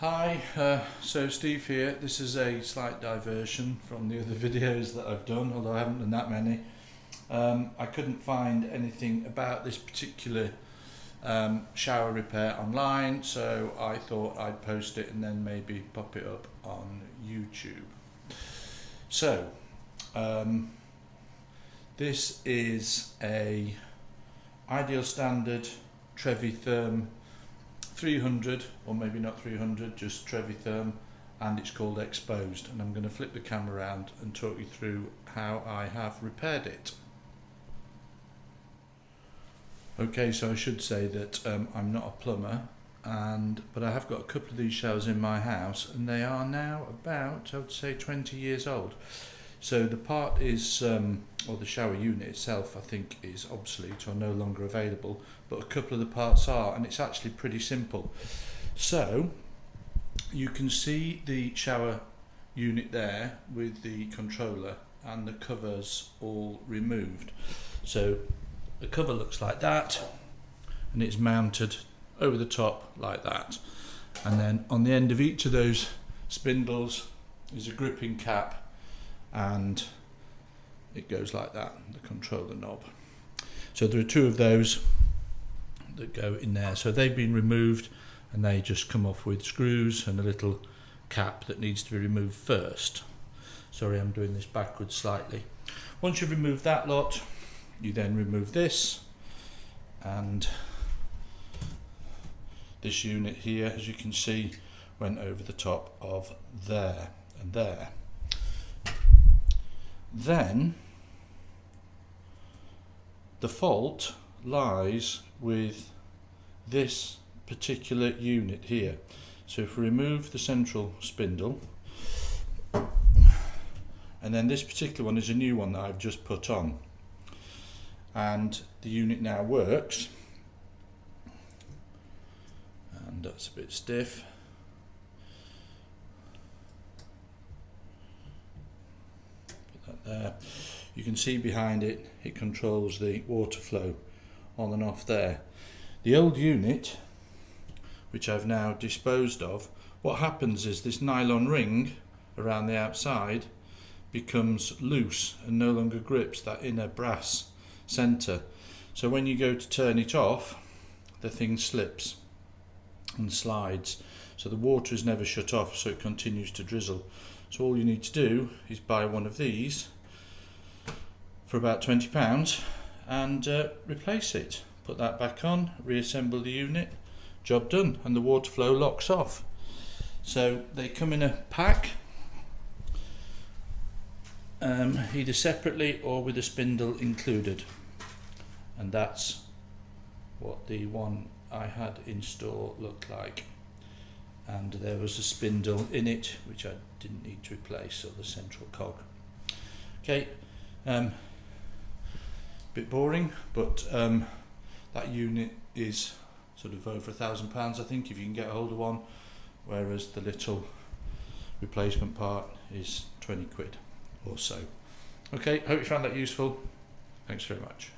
Hi, so Steve here. This is a slight diversion from the other videos that I've done, although I haven't done that many. I couldn't find anything about this particular shower repair online, so I thought I'd post it and then maybe pop it up on YouTube. So, this is a Ideal Standard Trevi Therm 300, or maybe not 300, just Trevi Therm, and it's called Exposed, and I'm going to flip the camera around and talk you through how I have repaired it. Okay, so I should say that I'm not a plumber, but I have got a couple of these showers in my house, and they are now about, I would say, 20 years old. So the part is, or the shower unit itself, I think is obsolete or no longer available, but a couple of the parts are, and it's actually pretty simple. So you can see the shower unit there with the controller and the covers all removed. So the cover looks like that, and it's mounted over the top like that. And then on the end of each of those spindles is a gripping cap, and it goes like that, the controller knob. So there are two of those that go in there. So they've been removed, and they just come off with screws and a little cap that needs to be removed first. Sorry, I'm doing this backwards slightly. Once you've removed that lot, you then remove this, and this unit here, as you can see, went over the top of there and there. Then the fault lies with this particular unit here. So if we remove the central spindle, and then this particular one is a new one that I've just put on, and the unit now works, and that's a bit stiff. There. You can see behind it, it controls the water flow on and off there. The old unit, which I've now disposed of, what happens is this nylon ring around the outside becomes loose and no longer grips that inner brass centre. So when you go to turn it off, the thing slips and slides. So the water is never shut off, so it continues to drizzle. So all you need to do is buy one of these for about £20 and replace it. Put that back on, reassemble the unit, job done, and the water flow locks off. So they come in a pack, either separately or with a spindle included, and that's what the one I had in store looked like. And there was a spindle in it which I didn't need to replace, or the central cog. Okay, bit boring, but that unit is sort of over £1,000, I think, if you can get a hold of one, whereas the little replacement part is 20 quid or so. Okay, hope you found that useful. Thanks very much.